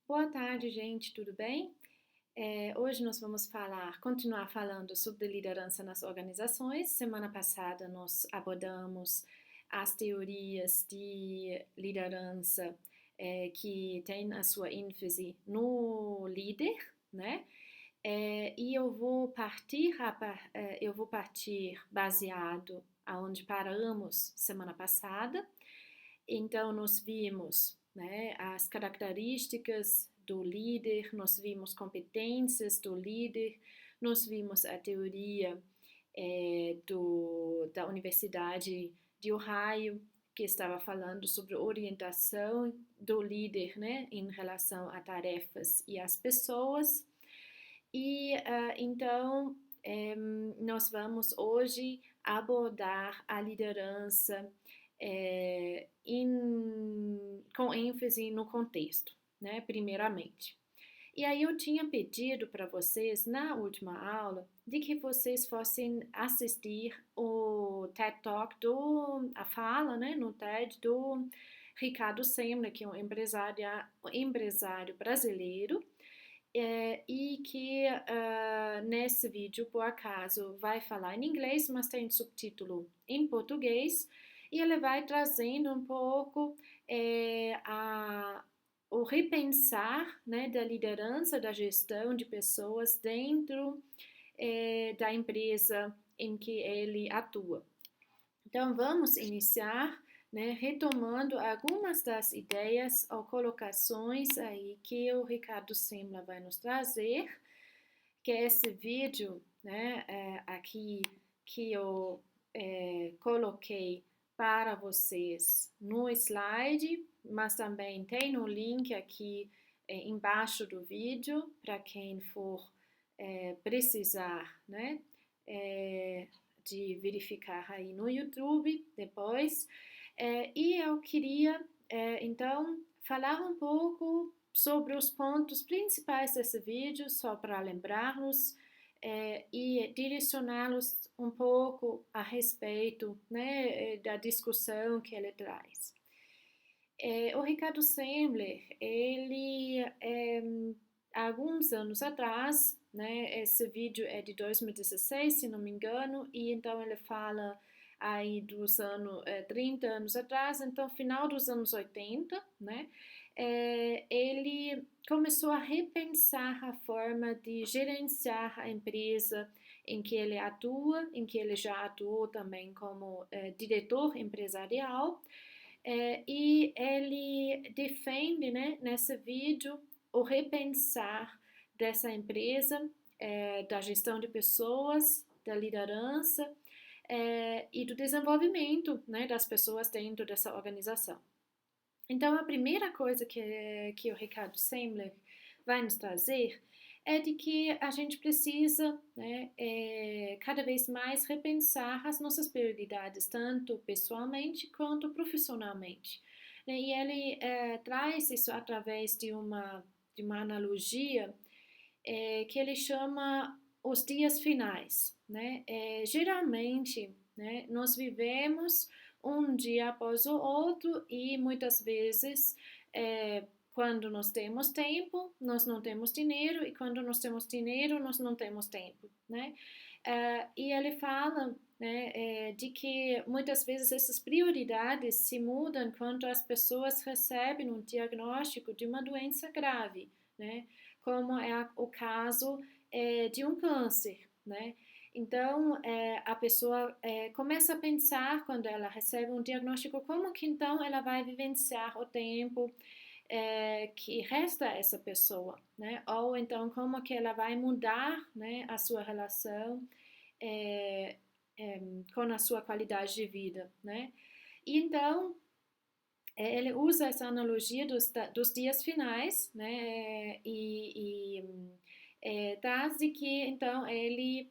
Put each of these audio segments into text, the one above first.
Boa tarde, gente, tudo bem? Hoje nós vamos continuar falando sobre liderança nas organizações. Semana passada nós abordamos as teorias de liderança que tem a sua ênfase no líder, né? E eu vou partir baseado aonde paramos semana passada. Então, nós vimos, né, as características do líder, nós vimos competências do líder, nós vimos a teoria da Universidade de Ohio, que estava falando sobre orientação do líder, né, em relação a tarefas e às pessoas. Então, nós vamos hoje abordar a liderança com ênfase no contexto, né, primeiramente. E aí eu tinha pedido para vocês, na última aula, de que vocês fossem assistir o TED Talk, a fala, né, no TED, do Ricardo Semler, que é um empresário brasileiro, e que nesse vídeo, por acaso, vai falar em inglês, mas tem subtítulo em português, e ele vai trazendo um pouco o repensar, né, da liderança, da gestão de pessoas dentro da empresa em que ele atua. Então, vamos iniciar, né, retomando algumas das ideias ou colocações aí que o Ricardo Semler vai nos trazer, que é esse vídeo, né, aqui que eu coloquei para vocês no slide, mas também tem um link aqui embaixo do vídeo para quem for precisar, né, de verificar aí no YouTube depois. E eu queria, então, falar um pouco sobre os pontos principais desse vídeo, só para lembrá-los, e direcioná-los um pouco a respeito, né, da discussão que ele traz. O Ricardo Semler, ele, há alguns anos atrás, né, esse vídeo é de 2016, se não me engano, e então ele fala aí dos anos, 30 anos atrás, então final dos anos 80, né, ele começou a repensar a forma de gerenciar a empresa em que ele atua, em que ele já atuou também como diretor empresarial, e ele defende, né, nesse vídeo, o repensar dessa empresa, da gestão de pessoas, da liderança e do desenvolvimento, né, das pessoas dentro dessa organização. Então, a primeira coisa que o Ricardo Semler vai nos trazer é de que a gente precisa, né, cada vez mais repensar as nossas prioridades, tanto pessoalmente quanto profissionalmente. E ele traz isso através de uma analogia que ele chama os dias finais. Né? Geralmente, né, nós vivemos um dia após o outro e muitas vezes quando nós temos tempo, nós não temos dinheiro, e quando nós temos dinheiro, nós não temos tempo, né? E ele fala, né, de que muitas vezes essas prioridades se mudam quando as pessoas recebem um diagnóstico de uma doença grave, né? Como é o caso de um câncer, né? Então, a pessoa começa a pensar, quando ela recebe um diagnóstico, como que então ela vai vivenciar o tempo que resta a essa pessoa, né? Ou então como que ela vai mudar, né, a sua relação com a sua qualidade de vida, né? E então ele usa essa analogia dos dias finais, né? Traz de que então ele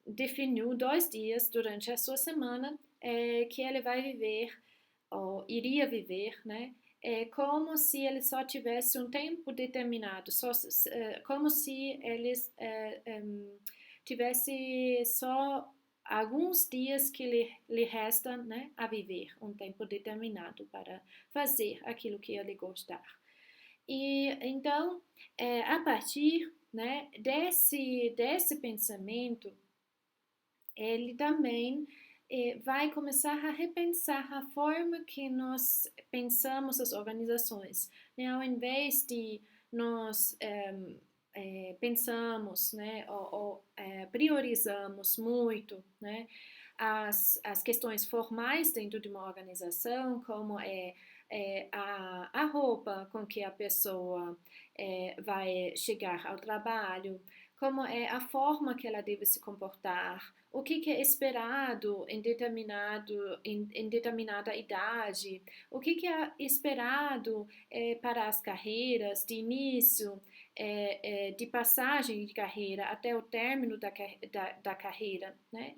definiu 2 dias durante a sua semana que ele vai viver ou iria viver, né? Como se ele só tivesse um tempo determinado, como se ele tivesse só alguns dias que lhe resta, né, a viver, um tempo determinado para fazer aquilo que ele gostar. E então, a partir, né, desse pensamento, ele também vai começar a repensar a forma que nós pensamos as organizações, né? Ao invés de nós pensamos, né, ou priorizamos muito, né, as questões formais dentro de uma organização, como a roupa com que a pessoa vai chegar ao trabalho, como é a forma que ela deve se comportar, o que é esperado em determinada idade, o que é esperado para as carreiras de início, de passagem de carreira até o término da carreira, né?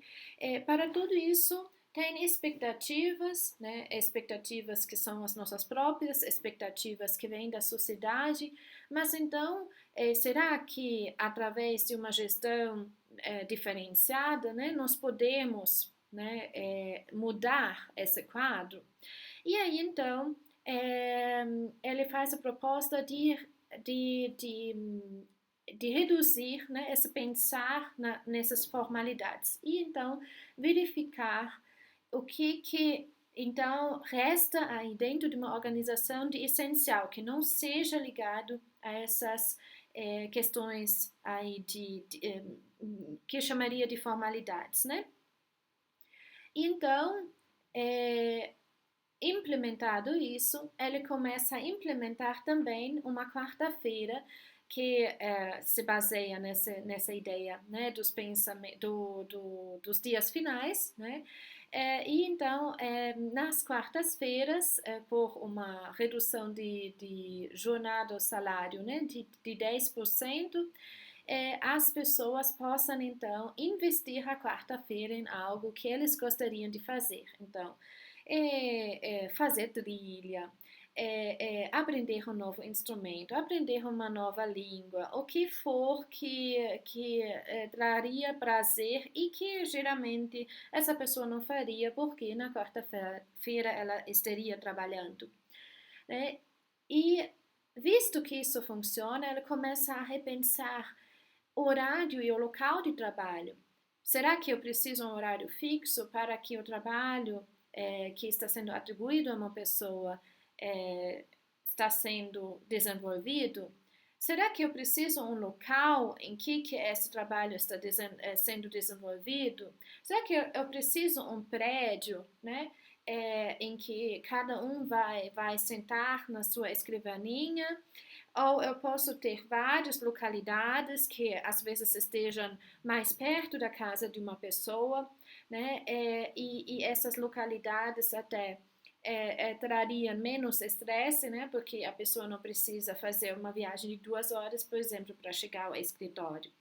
Para tudo isso, tem expectativas, né? Expectativas que são as nossas próprias, expectativas que vêm da sociedade, mas então, será que através de uma gestão diferenciada, né, nós podemos, né, mudar esse quadro? E aí, então, ele faz a proposta de, de, de reduzir, né, esse pensar nessas formalidades. E, então, verificar o que então resta aí dentro de uma organização de essencial, que não seja ligado a essas questões aí que eu chamaria de formalidades, né? Então, é, implementado isso, ele começa a implementar também uma quarta-feira que se baseia nessa ideia, né, dos pensamentos, dos dias finais, né? E então, nas quartas-feiras, por uma redução de jornada ou salário, né, de 10%, as pessoas possam então investir a quarta-feira em algo que eles gostariam de fazer. Então, fazer trilha, aprender um novo instrumento, aprender uma nova língua, o que for que traria prazer e que geralmente essa pessoa não faria porque na quarta-feira ela estaria trabalhando, né? E visto que isso funciona, ela começa a repensar o horário e o local de trabalho. Será que eu preciso um horário fixo para que o trabalho que está sendo atribuído a uma pessoa está sendo desenvolvido? Será que eu preciso um local em que esse trabalho está sendo desenvolvido? Será que eu preciso um prédio, né, em que cada um vai sentar na sua escrivaninha? Ou eu posso ter várias localidades que às vezes estejam mais perto da casa de uma pessoa, né? E essas localidades até trariam menos estresse, né? Porque a pessoa não precisa fazer uma viagem de 2 horas, por exemplo, para chegar ao escritório.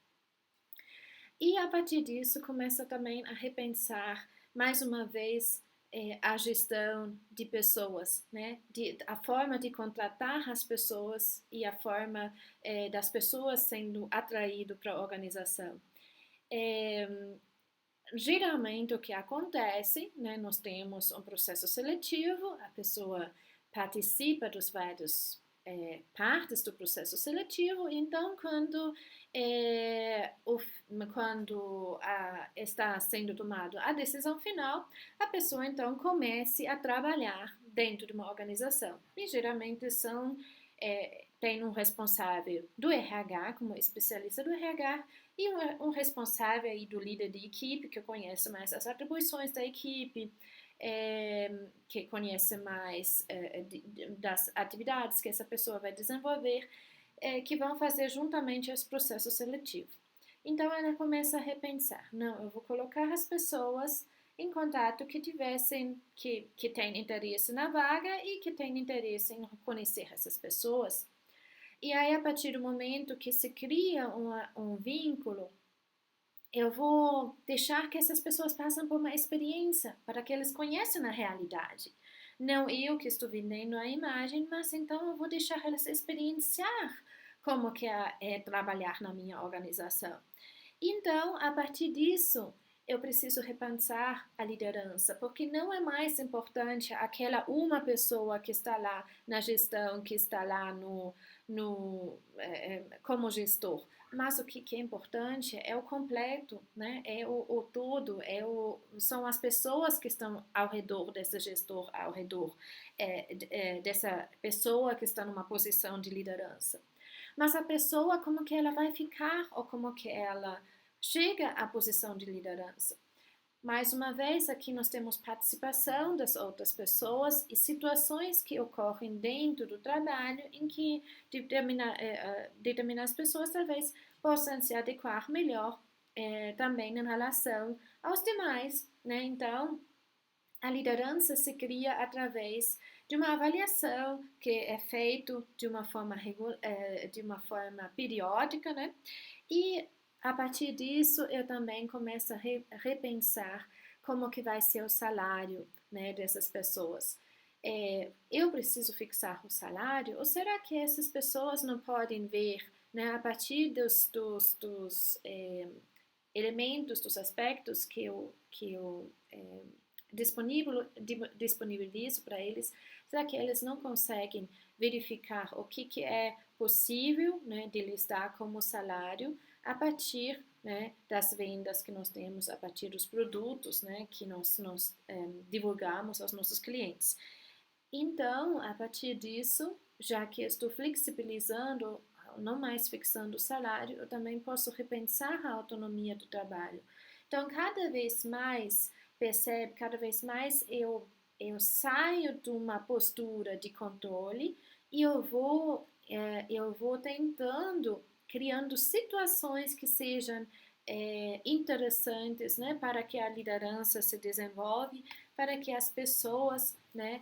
E a partir disso começa também a repensar mais uma vez a gestão de pessoas, né? A forma de contratar as pessoas e a forma das pessoas sendo atraído para a organização. Geralmente o que acontece, né? Nós temos um processo seletivo, a pessoa participa dos vários partes do processo seletivo, então quando está sendo tomada a decisão final, a pessoa então comece a trabalhar dentro de uma organização. E geralmente tem um responsável do RH, como especialista do RH, e um responsável aí do líder de equipe, que conhece mais as atribuições da equipe, que conhece mais das atividades que essa pessoa vai desenvolver, que vão fazer juntamente esse processo seletivo. Então ela começa a repensar, não, eu vou colocar as pessoas em contato que têm interesse na vaga e que têm interesse em conhecer essas pessoas. E aí, a partir do momento que se cria um vínculo, eu vou deixar que essas pessoas passem por uma experiência para que eles conheçam a realidade. Não eu que estou vendendo a imagem, mas então eu vou deixar eles experienciar como que é trabalhar na minha organização. Então, a partir disso, eu preciso repensar a liderança, porque não é mais importante aquela uma pessoa que está lá na gestão, que está lá como gestor. Mas o que é importante é o completo, né? É o todo, são as pessoas que estão ao redor desse gestor, ao redor dessa pessoa que está numa posição de liderança. Mas a pessoa, como que ela vai ficar ou como que ela chega à posição de liderança? Mais uma vez, aqui nós temos participação das outras pessoas e situações que ocorrem dentro do trabalho em que determinadas pessoas talvez possam se adequar melhor também em relação aos demais, né? Então, a liderança se cria através de uma avaliação que é feita de uma forma periódica, né? E a partir disso eu também começo a repensar como que vai ser o salário, né, dessas pessoas. Eu preciso fixar o salário ou será que essas pessoas não podem ver, né, a partir dos elementos, dos aspectos que eu disponibilizo para eles, será que eles não conseguem verificar o que é possível, né, de lhes dar como salário a partir, né, das vendas que nós temos, a partir dos produtos, né, que nós divulgamos aos nossos clientes. Então, a partir disso, já que estou flexibilizando, não mais fixando o salário, eu também posso repensar a autonomia do trabalho. Então, cada vez mais cada vez mais eu saio de uma postura de controle e eu vou tentando, criando situações que sejam interessantes, né, para que a liderança se desenvolve, para que as pessoas, né,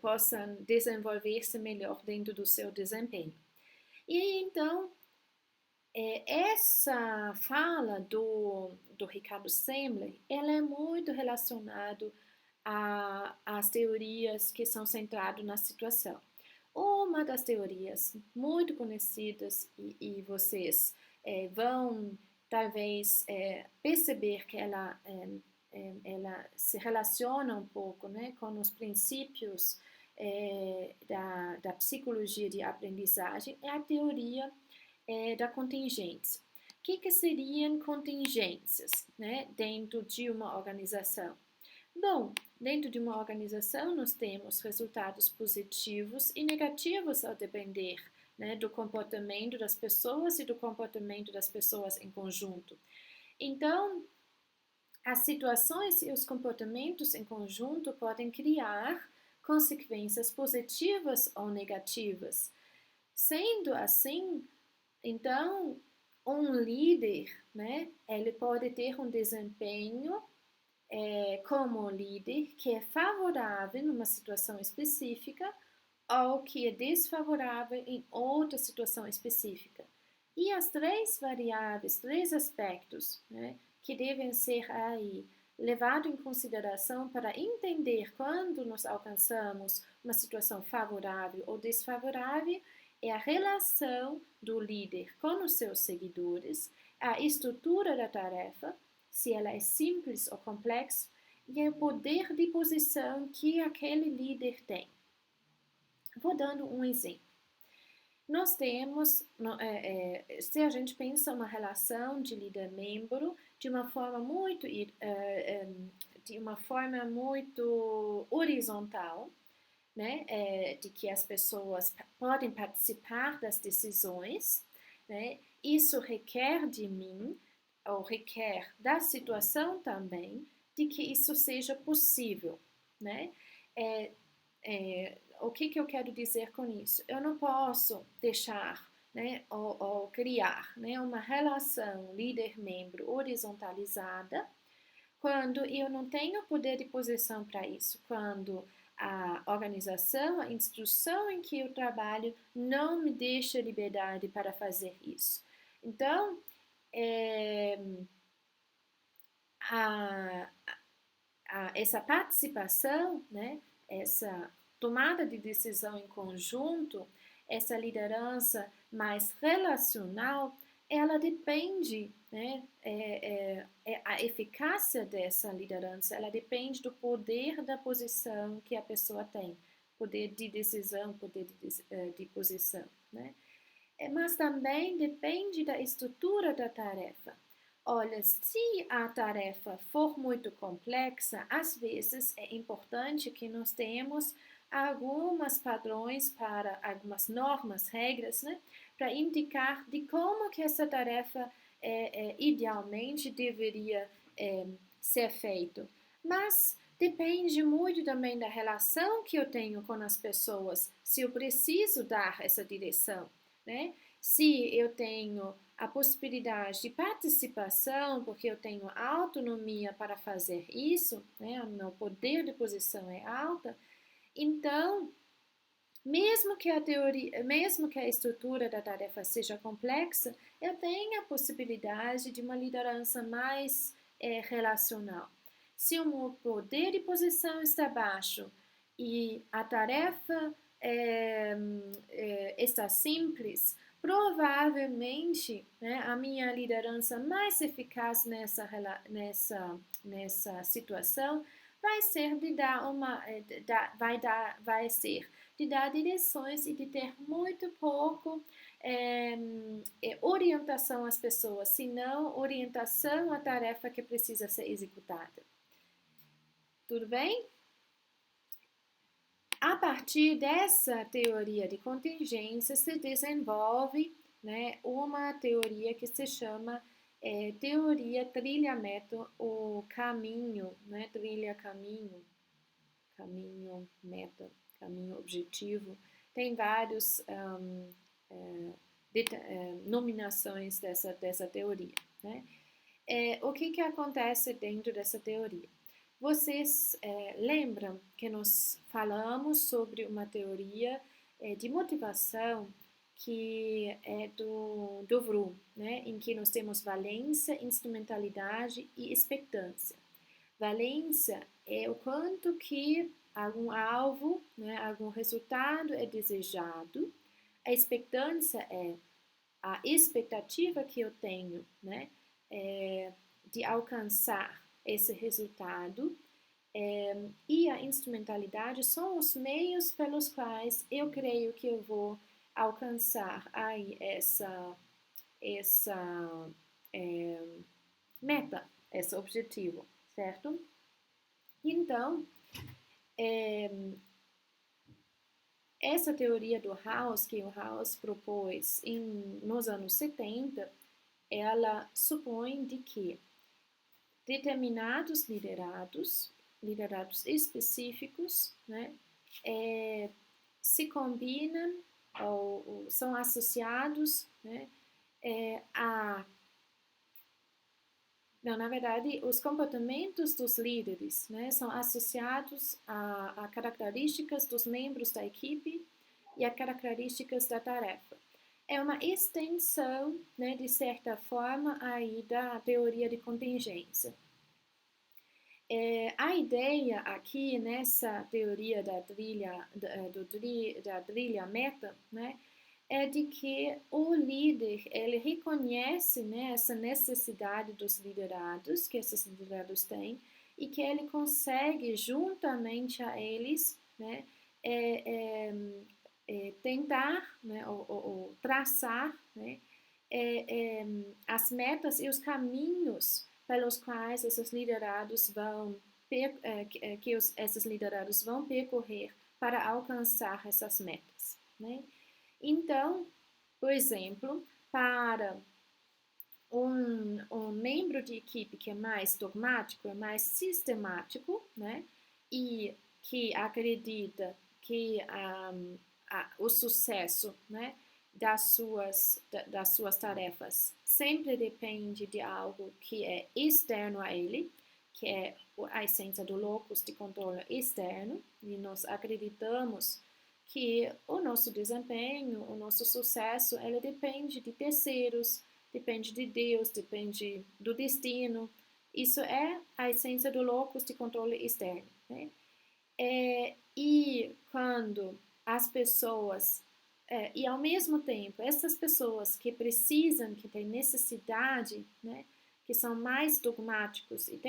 possam desenvolver-se melhor dentro do seu desempenho. E então, essa fala do Ricardo Semler, ela é muito relacionada às teorias que são centradas na situação. Uma das teorias muito conhecidas, e vocês vão talvez perceber que ela se relaciona um pouco, né, com os princípios da psicologia de aprendizagem, é a teoria da contingência. O que seriam contingências, né, dentro de uma organização? Bom, dentro de uma organização nós temos resultados positivos e negativos ao depender, né, do comportamento das pessoas e do comportamento das pessoas em conjunto. Então, as situações e os comportamentos em conjunto podem criar consequências positivas ou negativas. Sendo assim, então, um líder, né, ele pode ter um desempenho como líder que é favorável numa situação específica ou que é desfavorável em outra situação específica. E as três variáveis, três aspectos, né, que devem ser aí levados em consideração para entender quando nós alcançamos uma situação favorável ou desfavorável, é a relação do líder com os seus seguidores, a estrutura da tarefa, se ela é simples ou complexa, e é o poder de posição que aquele líder tem. Vou dando um exemplo. Nós temos, se a gente pensa uma relação de líder-membro de uma forma muito horizontal, né, de que as pessoas podem participar das decisões, né, isso requer de mim, ou requer da situação também, de que isso seja possível, né? O que eu quero dizer com isso? Eu não posso deixar, né, ou criar, né, uma relação líder-membro horizontalizada quando eu não tenho poder de posição para isso, quando a organização, a instituição em que eu trabalho não me deixa liberdade para fazer isso. Então, essa participação, né, essa tomada de decisão em conjunto, essa liderança mais relacional, ela depende, né, a eficácia dessa liderança, ela depende do poder da posição que a pessoa tem, poder de decisão, poder de posição, né? Mas também depende da estrutura da tarefa. Olha, se a tarefa for muito complexa, às vezes é importante que nós tenhamos algumas padrões para algumas normas, regras, né, para indicar de como que essa tarefa idealmente deveria ser feita. Mas depende muito também da relação que eu tenho com as pessoas, se eu preciso dar essa direção, né? Se eu tenho a possibilidade de participação, porque eu tenho autonomia para fazer isso, né? O meu poder de posição é alta, então, mesmo que a teoria, mesmo que a estrutura da tarefa seja complexa, eu tenho a possibilidade de uma liderança mais relacional. Se o meu poder de posição está baixo e a tarefa está simples, provavelmente, né, a minha liderança mais eficaz nessa situação vai ser de dar vai ser de dar direções e de ter muito pouco orientação às pessoas, senão orientação à tarefa que precisa ser executada. Tudo bem? A partir dessa teoria de contingência se desenvolve, né, uma teoria que se chama teoria trilha-meta, o caminho, né, trilha-caminho, caminho-meta, caminho-objetivo. Tem vários nominações dessa teoria, né? O que acontece dentro dessa teoria? Vocês lembram que nós falamos sobre uma teoria de motivação que é do Vroom, né? Em que nós temos valência, instrumentalidade e expectância. Valência é o quanto que algum alvo, né, algum resultado é desejado. A expectância é a expectativa que eu tenho, né, de alcançar esse resultado. E a instrumentalidade são os meios pelos quais eu creio que eu vou alcançar aí essa meta, esse objetivo, certo? Então, essa teoria do House, que o House propôs nos anos 70, ela supõe de que determinados liderados específicos, né, se combinam ou são associados, né, não, na verdade, os comportamentos dos líderes, né, são associados a características dos membros da equipe e a características da tarefa. É uma extensão, né, de certa forma, aí da teoria de contingência. A ideia aqui nessa teoria da trilha meta, né, é de que o líder ele reconhece, né, essa necessidade dos liderados que esses liderados têm e que ele consegue juntamente a eles, né, tentar, né, ou traçar, né, as metas e os caminhos pelos quais esses liderados vão esses liderados vão percorrer para alcançar essas metas, né? Então, por exemplo, para um membro de equipe que é mais dogmático, é mais sistemático, né? E que acredita que o sucesso, né, das suas tarefas sempre depende de algo que é externo a ele, que é a essência do locus de controle externo, e nós acreditamos que o nosso desempenho, o nosso sucesso, ele depende de terceiros, depende de Deus, depende do destino. Isso é a essência do locus de controle externo, né? E quando as pessoas e ao mesmo tempo, essas pessoas que precisam, que têm necessidade, né, que são mais dogmáticos e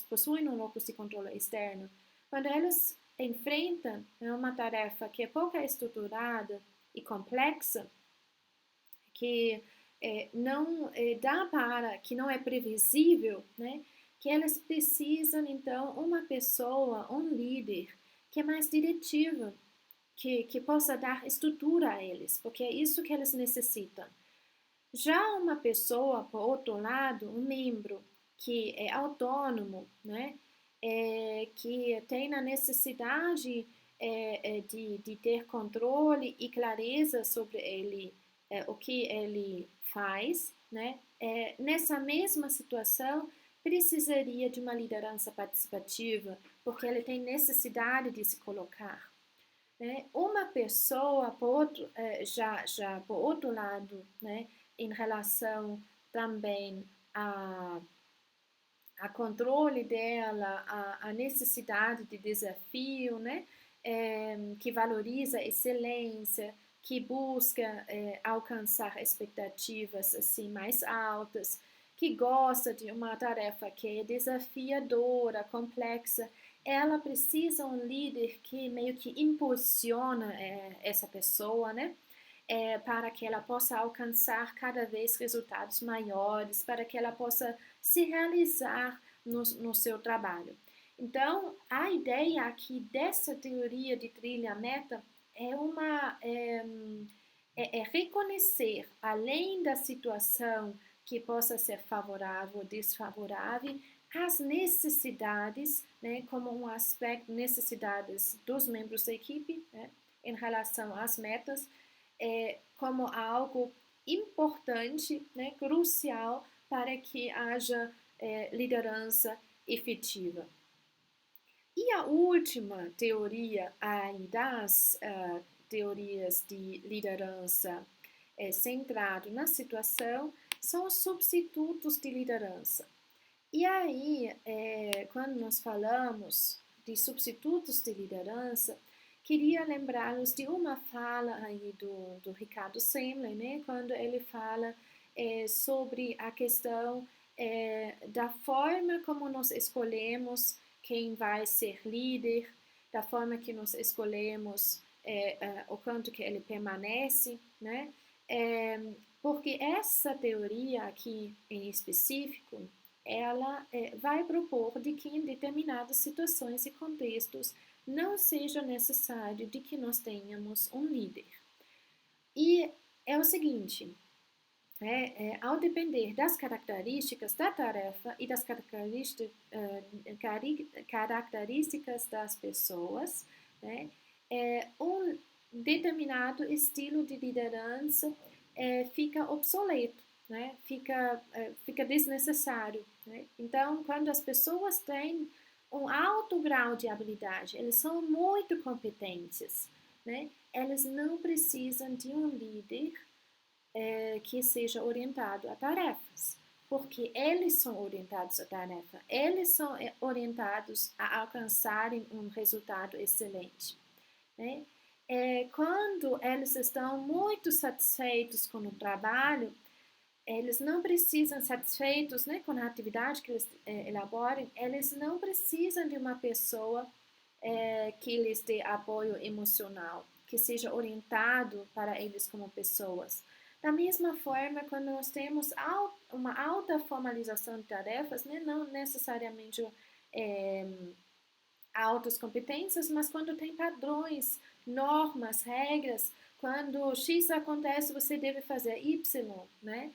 possuem um locus de controle externo, quando eles enfrentam, né, uma tarefa que é pouco estruturada e complexa, que não dá para, que não é previsível, né, que elas precisam, então, uma pessoa, um líder, que é mais diretiva, que possa dar estrutura a eles, porque é isso que eles necessitam. Já uma pessoa, por outro lado, um membro que é autônomo, né, que tem a necessidade de ter controle e clareza sobre ele, o que ele faz, né, nessa mesma situação precisaria de uma liderança participativa, porque ele tem necessidade de se colocar. Né? Uma pessoa, já por outro lado, né, em relação também a controle dela, a necessidade de desafio, né, que valoriza a excelência, que busca alcançar expectativas assim mais altas, que gosta de uma tarefa que é desafiadora, complexa, ela precisa um líder que meio que impulsiona essa pessoa, né? Para que ela possa alcançar cada vez resultados maiores, para que ela possa se realizar no seu trabalho. Então, a ideia aqui dessa teoria de trilha-meta é reconhecer, além da situação que possa ser favorável ou desfavorável, as necessidades, né, como um aspecto, necessidades dos membros da equipe, né, em relação às metas, como algo importante, né, crucial para que haja liderança efetiva. E a última teoria aí das teorias de liderança centrado na situação são os substitutos de liderança. E aí, quando nós falamos de substitutos de liderança, queria lembrá-los de uma fala aí do Ricardo Semler, né, quando ele fala sobre a questão da forma como nós escolhemos quem vai ser líder, da forma que nós escolhemos o quanto que ele permanece, né? Porque essa teoria aqui em específico, ela vai propor de que em determinadas situações e contextos não seja necessário de que nós tenhamos um líder. E é o seguinte, ao depender das características da tarefa e das características das pessoas, né, um determinado estilo de liderança fica obsoleto, né, fica desnecessário. Né? Então, quando as pessoas têm um alto grau de habilidade, eles são muito competentes, né? Elas não precisam de um líder que seja orientado a tarefas, porque eles são orientados a tarefa, eles são orientados a alcançarem um resultado excelente. Né? Quando eles estão muito satisfeitos com o trabalho, eles não precisam, satisfeitos, né, com a atividade que eles elaborem, eles não precisam de uma pessoa que lhes dê apoio emocional, que seja orientado para eles como pessoas. Da mesma forma, quando nós temos uma alta formalização de tarefas, né, não necessariamente altas competências, mas quando tem padrões, normas, regras, quando X acontece, você deve fazer Y, né?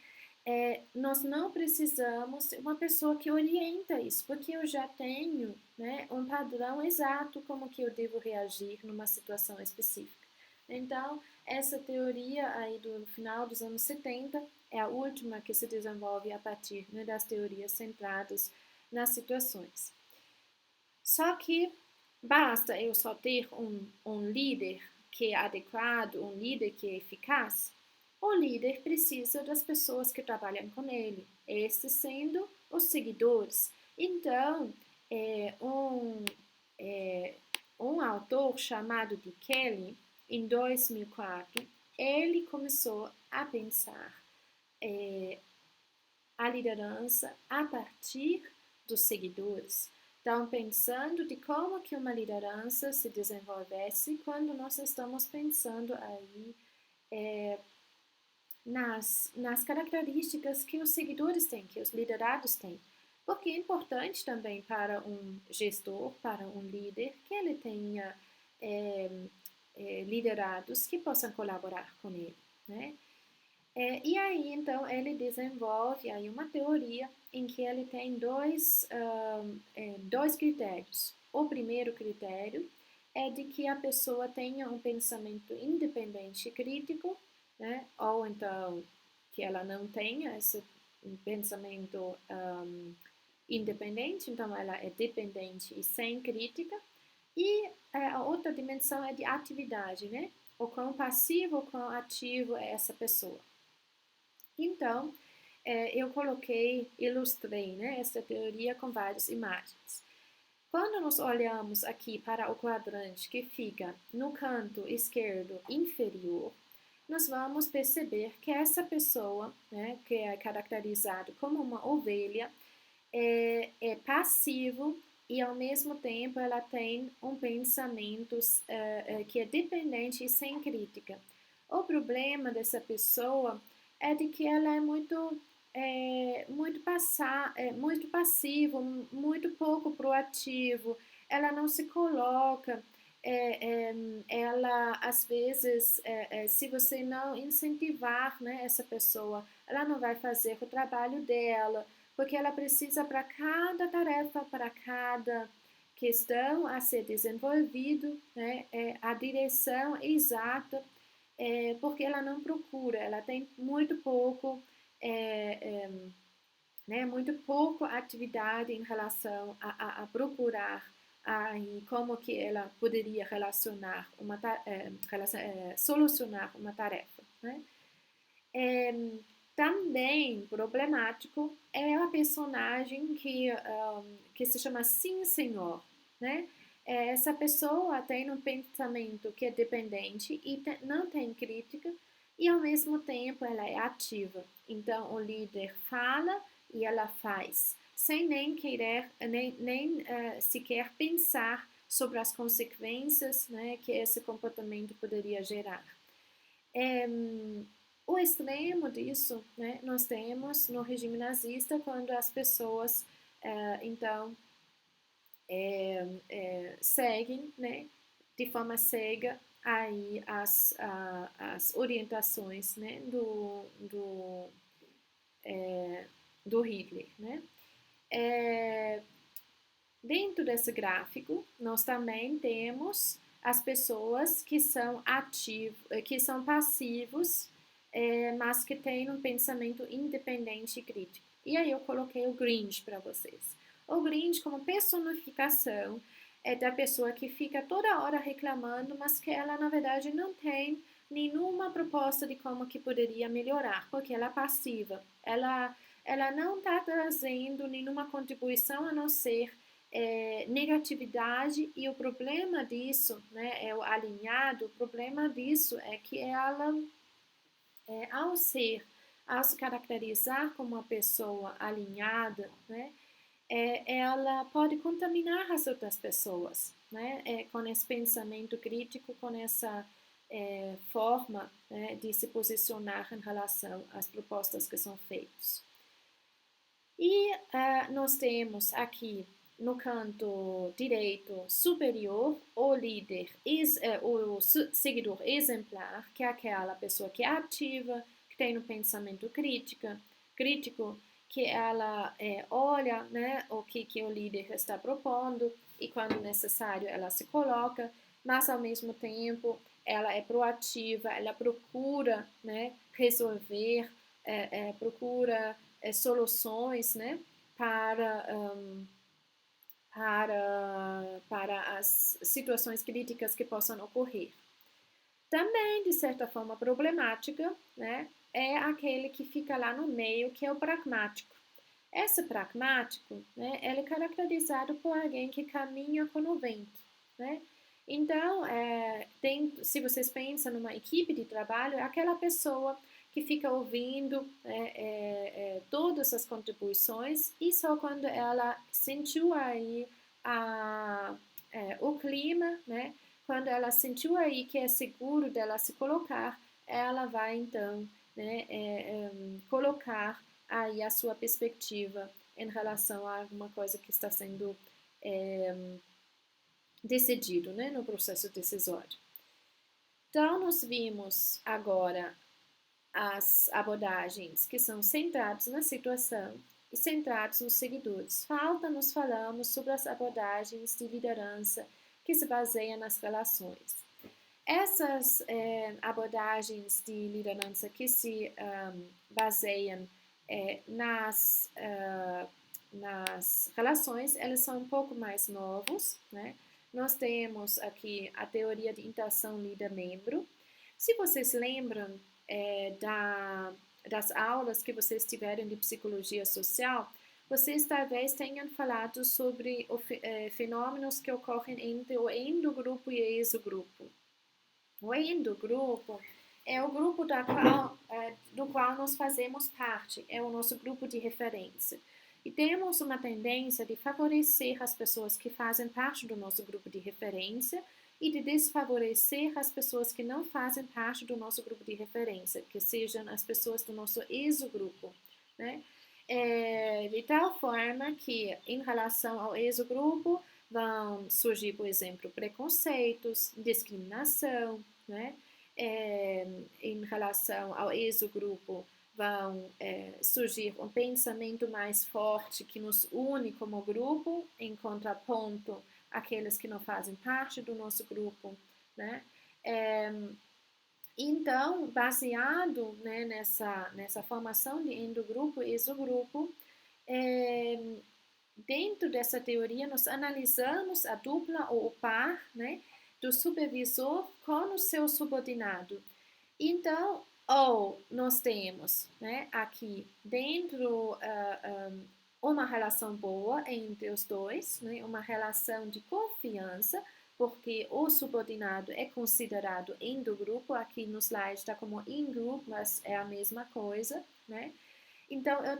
Nós não precisamos de uma pessoa que orienta isso, porque eu já tenho, né, um padrão exato como que eu devo reagir numa situação específica. Então, essa teoria aí do final dos anos 70 é a última que se desenvolve a partir, né, das teorias centradas nas situações. Só que basta eu só ter um líder que é adequado, um líder que é eficaz? O líder precisa das pessoas que trabalham com ele, estes sendo os seguidores. Então, um autor chamado de Kelly, em 2004, ele começou a pensar a liderança a partir dos seguidores. Então, pensando de como que uma liderança se desenvolvesse quando nós estamos pensando aí nas características que os seguidores têm, que os liderados têm. Porque é importante também para um gestor, para um líder, que ele tenha liderados que possam colaborar com ele, né? E aí, então, ele desenvolve aí uma teoria em que ele tem dois critérios. O primeiro critério é de que a pessoa tenha um pensamento independente e crítico, né? Ou então que ela não tenha esse pensamento independente, então ela é dependente e sem crítica. E a outra dimensão é de atividade, né? O quão passivo, o quão ativo é essa pessoa. Então, eu ilustrei, né, essa teoria com várias imagens. Quando nós olhamos aqui para o quadrante que fica no canto esquerdo inferior, nós vamos perceber que essa pessoa, né, que é caracterizada como uma ovelha, é passivo e ao mesmo tempo ela tem um pensamento que é dependente e sem crítica. O problema dessa pessoa é de que ela é muito passivo, muito pouco proativo, ela não se coloca, ela às vezes, se você não incentivar, né, essa pessoa, ela não vai fazer o trabalho dela, porque ela precisa para cada tarefa, para cada questão a ser desenvolvido, né, a direção exata, porque ela não procura, ela tem muito pouco, né, muito pouco atividade em relação a procurar aí como que ela poderia solucionar uma tarefa, né? Também problemático é a personagem que se chama Sim Senhor, né? Essa pessoa tem um pensamento que é dependente e não tem crítica e ao mesmo tempo ela é ativa. Então o líder fala e ela faz, sem nem querer, nem sequer pensar sobre as consequências, né, que esse comportamento poderia gerar. O extremo disso, né, nós temos no regime nazista, quando as pessoas, então, seguem, né, de forma cega aí as orientações, né, do Hitler, né. Dentro desse gráfico, nós também temos as pessoas que são que são passivos, mas que têm um pensamento independente e crítico. E aí eu coloquei o Grinch para vocês. O Grinch como personificação é da pessoa que fica toda hora reclamando, mas que ela na verdade não tem nenhuma proposta de como que poderia melhorar, porque ela é passiva. Ela não está trazendo nenhuma contribuição a não ser negatividade, e o problema disso, né, é o alinhado, o problema disso é que ela, ao se caracterizar como uma pessoa alinhada, né, ela pode contaminar as outras pessoas, né, com esse pensamento crítico, com essa forma, né, de se posicionar em relação às propostas que são feitas. E nós temos aqui no canto direito superior o líder, o seguidor exemplar, que é aquela pessoa que é ativa, que tem um pensamento crítico, que ela olha, né, o que o líder está propondo e quando necessário ela se coloca, mas ao mesmo tempo ela é proativa, ela procura, né, resolver, procura soluções, né, para as situações críticas que possam ocorrer. Também, de certa forma, problemática, né, é aquele que fica lá no meio, que é o pragmático. Esse pragmático, né, ele é caracterizado por alguém que caminha com o vento, né? Então, se vocês pensam numa equipe de trabalho, é aquela pessoa que fica ouvindo todas as contribuições e só quando ela sentiu aí o clima, né? Quando ela sentiu aí que é seguro dela se colocar, ela vai então, né, colocar aí a sua perspectiva em relação a alguma coisa que está sendo decidido, né, no processo decisório. Então, nós vimos agora as abordagens que são centradas na situação e centrados nos seguidores. Falta nós falamos sobre as abordagens de liderança que se baseiam nas relações. Essas abordagens de liderança que se baseiam nas relações, elas são um pouco mais novos, né? Nós temos aqui a teoria de interação líder-membro. Se vocês lembram das aulas que vocês tiveram de psicologia social, vocês talvez tenham falado sobre fenômenos que ocorrem entre o endogrupo e o exogrupo. O endogrupo é o grupo do qual nós fazemos parte, é o nosso grupo de referência. E temos uma tendência de favorecer as pessoas que fazem parte do nosso grupo de referência e de desfavorecer as pessoas que não fazem parte do nosso grupo de referência, que sejam as pessoas do nosso exogrupo, né? De tal forma que, em relação ao exogrupo, vão surgir, por exemplo, preconceitos, discriminação, né? Em relação ao exogrupo, vão surgir um pensamento mais forte que nos une como grupo, em contraponto àqueles que não fazem parte do nosso grupo, né? Então, baseado, né, nessa formação de endogrupo e exogrupo, dentro dessa teoria, nós analisamos a dupla ou o par, né, do supervisor com o seu subordinado. Então, ou nós temos, né, aqui dentro uma relação boa entre os dois, né, uma relação de confiança, porque o subordinado é considerado endogrupo, aqui no slide está como in-group, mas é a mesma coisa, né? Então, eu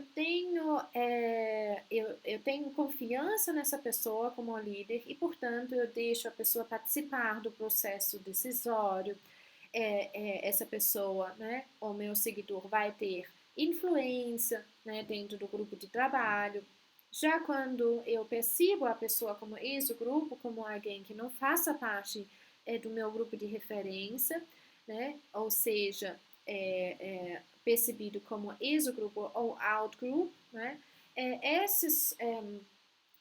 tenho confiança nessa pessoa como líder e, portanto, eu deixo a pessoa participar do processo decisório. Essa pessoa, né, o meu seguidor, vai ter influência, né, dentro do grupo de trabalho. Já quando eu percebo a pessoa como ex-grupo, como alguém que não faça parte do meu grupo de referência, né, ou seja, percebido como exogrupo ou outgroup, né? Esses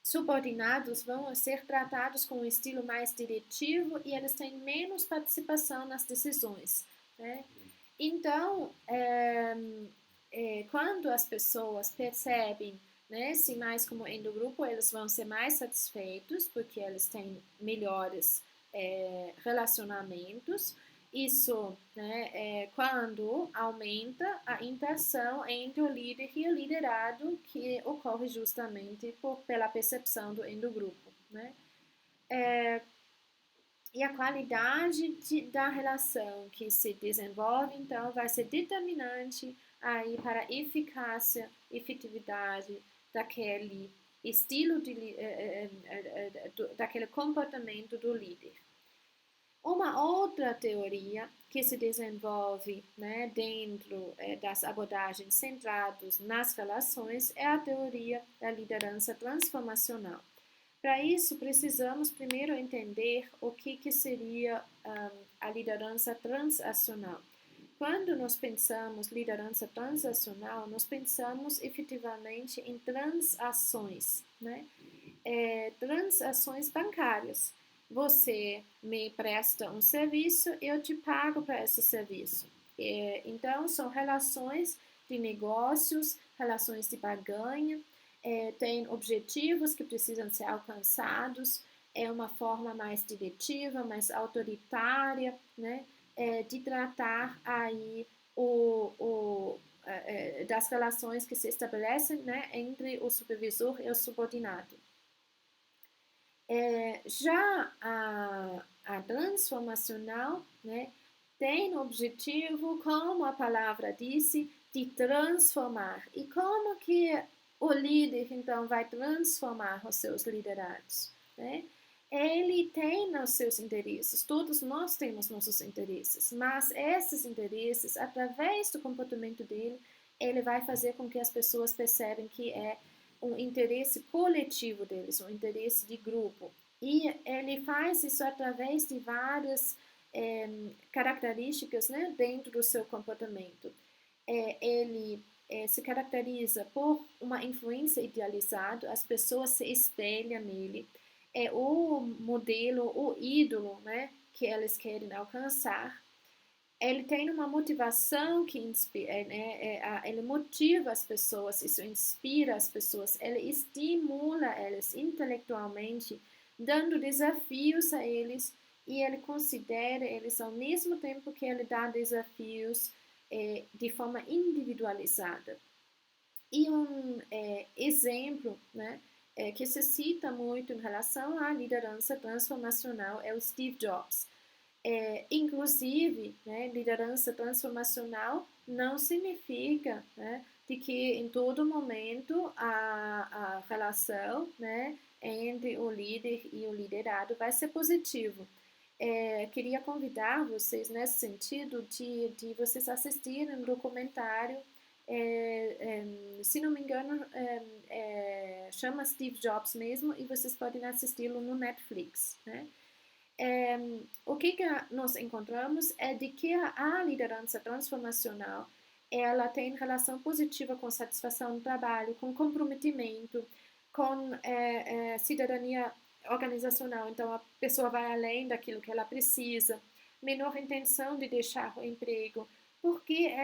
subordinados vão ser tratados com um estilo mais diretivo e eles têm menos participação nas decisões, né? Então, quando as pessoas percebem, né, se mais como endogrupo, eles vão ser mais satisfeitos porque eles têm melhores relacionamentos. Isso, né, quando aumenta a interação entre o líder e o liderado, que ocorre justamente pela percepção do endogrupo, né? E a qualidade da relação que se desenvolve, então, vai ser determinante aí para a eficácia, efetividade daquele estilo, daquele comportamento do líder. Uma outra teoria que se desenvolve, né, dentro das abordagens centradas nas relações é a teoria da liderança transformacional. Para isso, precisamos primeiro entender o que seria a liderança transacional. Quando nós pensamos liderança transacional, nós pensamos efetivamente em transações, né? Transações bancárias. Você me presta um serviço, eu te pago para esse serviço. Então, são relações de negócios, relações de barganha, tem objetivos que precisam ser alcançados, é uma forma mais diretiva, mais autoritária, né, de tratar aí das relações que se estabelecem, né, entre o supervisor e o subordinado. Já a transformacional, né, tem o objetivo, como a palavra disse, de transformar. E como que o líder, então, vai transformar os seus liderados? Né? Ele tem os seus interesses, todos nós temos nossos interesses, mas esses interesses, através do comportamento dele, ele vai fazer com que as pessoas percebam que é um interesse coletivo deles, um interesse de grupo. E ele faz isso através de várias características, né, dentro do seu comportamento. Ele se caracteriza por uma influência idealizada, as pessoas se espelham nele, é o modelo, o ídolo, né, que eles querem alcançar. Ele tem uma motivação que inspira, ele motiva as pessoas, isso inspira as pessoas, ele estimula eles intelectualmente, dando desafios a eles, e ele considera eles ao mesmo tempo que ele dá desafios de forma individualizada. E exemplo, né, que se cita muito em relação à liderança transformacional é o Steve Jobs. Inclusive, né, liderança transformacional não significa, né, de que em todo momento a relação, né, entre o líder e o liderado vai ser positivo. Queria convidar vocês nesse sentido de vocês assistirem um documentário, se não me engano, chama Steve Jobs mesmo, e vocês podem assisti-lo no Netflix, né? O que nós encontramos é de que a liderança transformacional ela tem relação positiva com satisfação no trabalho, com comprometimento, com cidadania organizacional. Então, a pessoa vai além daquilo que ela precisa, menor intenção de deixar o emprego, porque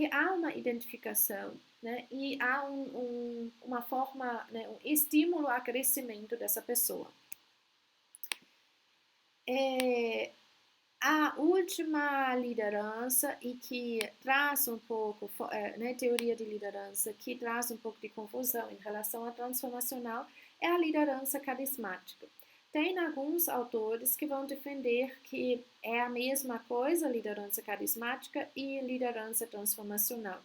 há uma identificação, né, e há uma forma, né, um estímulo ao crescimento dessa pessoa. A última liderança e que traz um pouco, né, teoria de liderança, que traz um pouco de confusão em relação à transformacional, é a liderança carismática. Tem alguns autores que vão defender que é a mesma coisa, liderança carismática e liderança transformacional.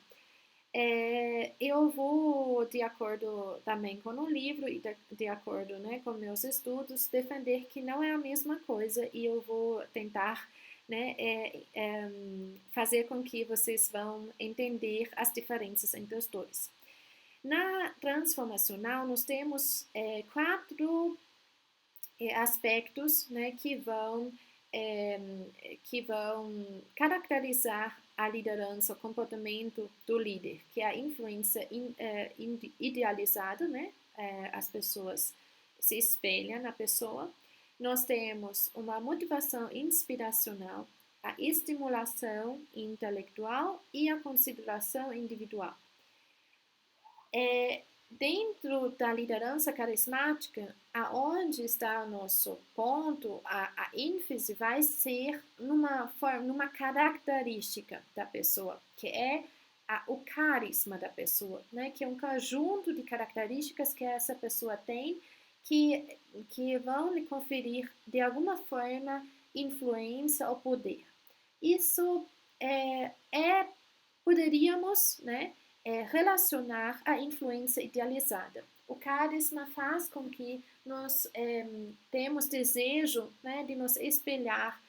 Eu vou, de acordo também com o livro e de acordo, né, com meus estudos, defender que não é a mesma coisa, e eu vou tentar, né, fazer com que vocês vão entender as diferenças entre os dois. Na transformacional, nós temos 4 aspectos, né, que vão caracterizar a liderança, o comportamento do líder, que é a influência idealizada, né? As pessoas se espelham na pessoa. Nós temos uma motivação inspiracional, a estimulação intelectual e a consideração individual. Dentro da liderança carismática, aonde está o nosso ponto, a ênfase vai ser numa característica da pessoa, que é o carisma da pessoa, né? Que é um conjunto de características que essa pessoa tem que vão lhe conferir, de alguma forma, influência ou poder. Isso poderíamos, né, relacionar a influência idealizada. O carisma faz com que nós temos desejo, né, de nos espelhar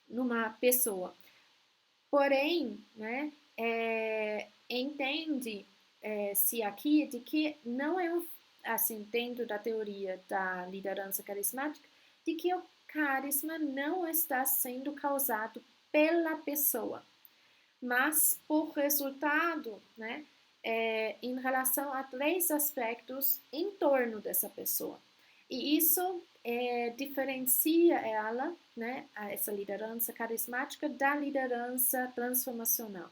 numa pessoa. Porém, né, entende-se aqui de que não é assim, dentro da teoria da liderança carismática, de que o carisma não está sendo causado pela pessoa, mas por resultado, né, em relação a 3 aspectos em torno dessa pessoa. E isso diferencia ela, né, essa liderança carismática, da liderança transformacional.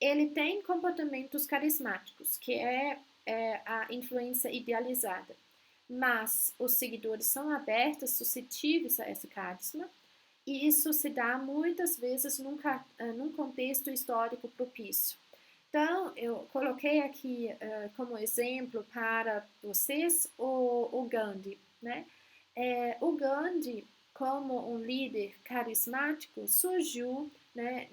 Ele tem comportamentos carismáticos, que é a influência idealizada, mas os seguidores são abertos, suscetíveis a esse carisma, e isso se dá muitas vezes num contexto histórico propício. Então, eu coloquei aqui como exemplo para vocês o Gandhi, né? O Gandhi, como um líder carismático, surgiu, né,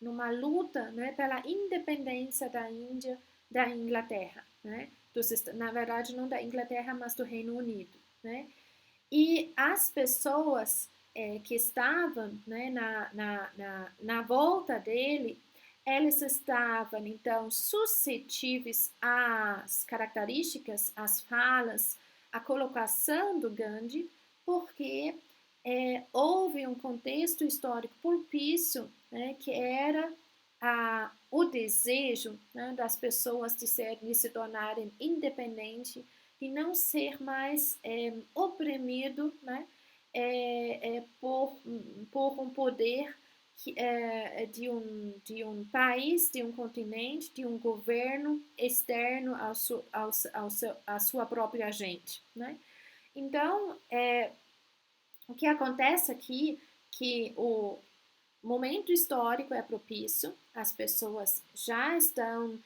numa luta, né, pela independência da Índia, da Inglaterra, né? Na verdade, não da Inglaterra, mas do Reino Unido, né? E as pessoas que estavam, né, na volta dele, eles estavam então suscetíveis às características, às falas, à colocação do Gandhi, porque houve um contexto histórico propício, né, que era o desejo, né, das pessoas de se tornarem independentes, de não ser mais oprimido, né, por um poder de um país, de um continente, de um governo externo à sua própria gente, né? Então, o que acontece aqui que o momento histórico é propício, as pessoas já estão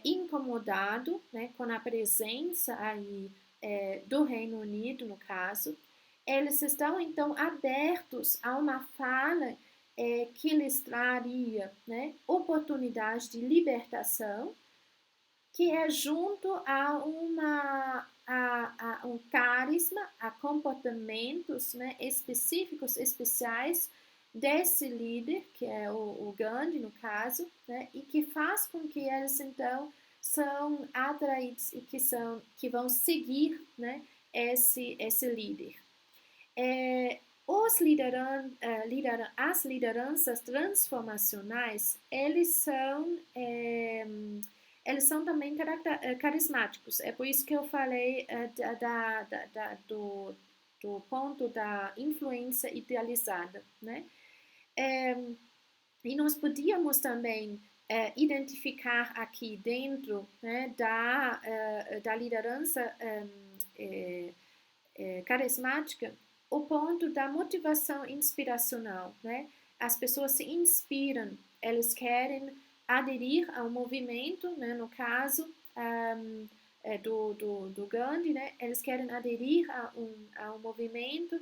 incomodadas, né, com a presença aí do Reino Unido, no caso. Eles estão, então, abertos a uma fala que lhes traria, né, oportunidade de libertação, que é junto a um carisma, a comportamentos, né, específicos, especiais desse líder, que é o Gandhi, no caso, né, e que faz com que eles, então, são atraídos e que vão seguir, né, esse líder. As lideranças transformacionais, eles são também carismáticos. É por isso que eu falei do ponto da influência idealizada, né? E nós podíamos também identificar aqui dentro, né, da liderança carismática o ponto da motivação inspiracional, né? As pessoas se inspiram, eles querem aderir ao movimento, né? No caso do Gandhi, né? Eles querem aderir a um movimento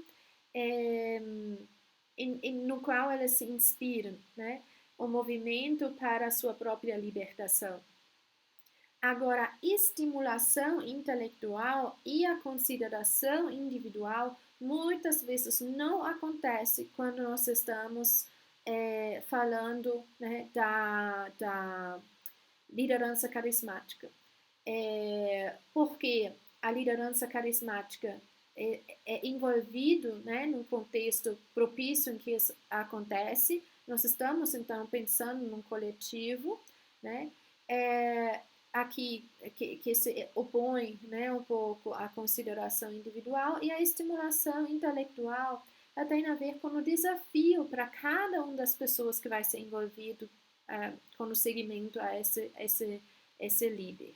no qual eles se inspiram, né? O movimento para a sua própria libertação. Agora, a estimulação intelectual e a consideração individual muitas vezes não acontece quando nós estamos falando, né, da liderança carismática. Porque a liderança carismática é envolvido, né, num contexto propício em que isso acontece. Nós estamos, então, pensando num coletivo, né, aqui que se opõe, né, um pouco à consideração individual, e a estimulação intelectual tem a ver com o desafio para cada uma das pessoas que vai ser envolvido com o seguimento a esse líder.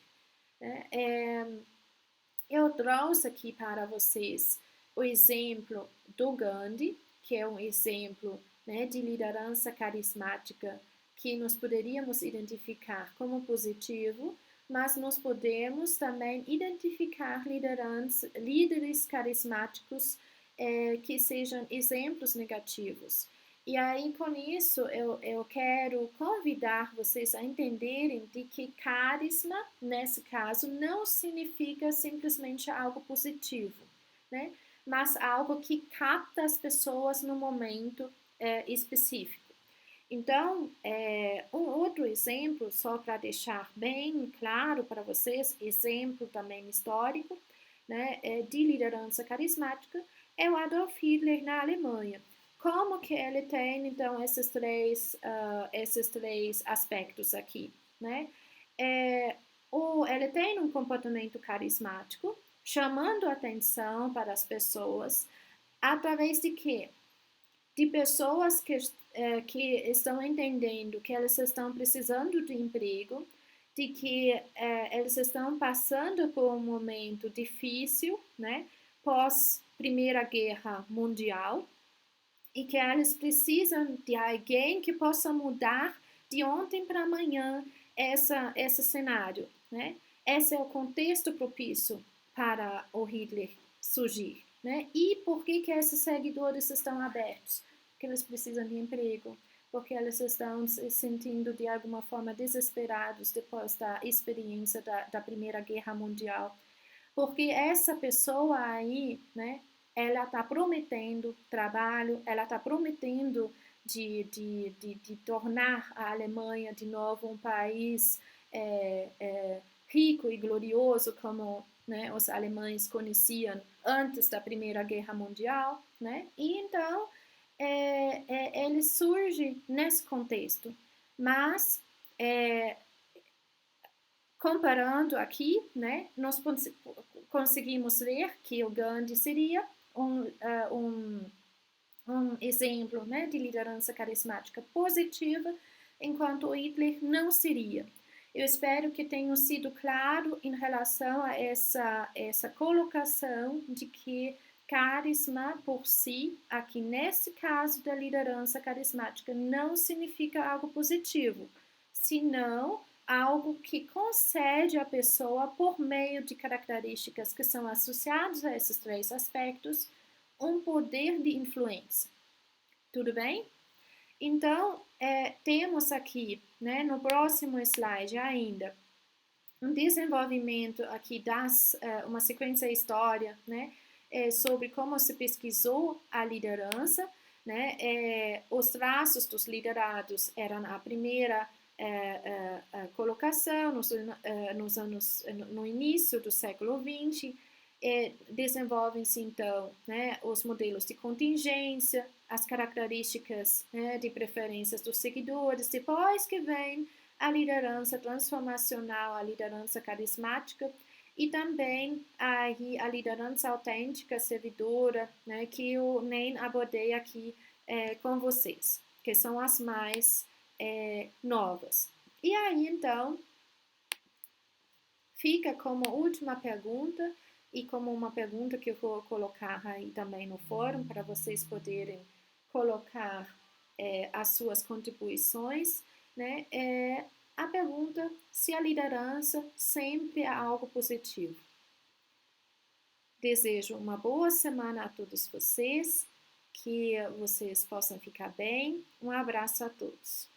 Eu trouxe aqui para vocês o exemplo do Gandhi, que é um exemplo, né, de liderança carismática que nós poderíamos identificar como positivo, mas nós podemos também identificar líderes carismáticos que sejam exemplos negativos. E aí, com isso, eu quero convidar vocês a entenderem de que carisma, nesse caso, não significa simplesmente algo positivo, né? Mas algo que capta as pessoas no momento específico. Então, um outro exemplo, só para deixar bem claro para vocês, exemplo também histórico, né, de liderança carismática, é o Adolf Hitler na Alemanha. Como que ele tem, então, esses três aspectos aqui, né? Ele tem um comportamento carismático, chamando atenção para as pessoas, através de quê? De pessoas que estão entendendo que elas estão precisando de emprego, de que eles estão passando por um momento difícil, né? Pós Primeira Guerra Mundial, e que elas precisam de alguém que possa mudar de ontem para amanhã esse cenário, né? Esse é o contexto propício para o Hitler surgir, né? E por que esses seguidores estão abertos? Porque eles precisam de emprego, porque eles estão se sentindo de alguma forma desesperados depois da experiência da Primeira Guerra Mundial. Porque essa pessoa aí, né, ela está prometendo trabalho, ela está prometendo de tornar a Alemanha de novo um país rico e glorioso, como, né, os alemães conheciam antes da Primeira Guerra Mundial, né? E então ele surge nesse contexto, mas comparando aqui, né, nós conseguimos ver que o Gandhi seria um exemplo, né, de liderança carismática positiva, enquanto o Hitler não seria. Eu espero que tenha sido claro em relação a essa colocação de que carisma por si, aqui nesse caso da liderança carismática, não significa algo positivo, senão algo que concede à pessoa, por meio de características que são associadas a esses três aspectos, um poder de influência. Tudo bem? Então, temos aqui, né, no próximo slide ainda, um desenvolvimento aqui uma sequência história, né, sobre como se pesquisou a liderança, né, os traços dos liderados eram a primeira colocação no início do século XX. Desenvolvem-se então, né, os modelos de contingência, as características, né, de preferências dos seguidores, depois que vem a liderança transformacional, a liderança carismática e também a liderança autêntica, servidora, né, que eu nem abordei aqui com vocês, que são as mais novas. E aí, então, fica como última pergunta e como uma pergunta que eu vou colocar aí também no fórum para vocês poderem colocar as suas contribuições, né? A pergunta se a liderança sempre é algo positivo. Desejo uma boa semana a todos vocês, que vocês possam ficar bem. Um abraço a todos.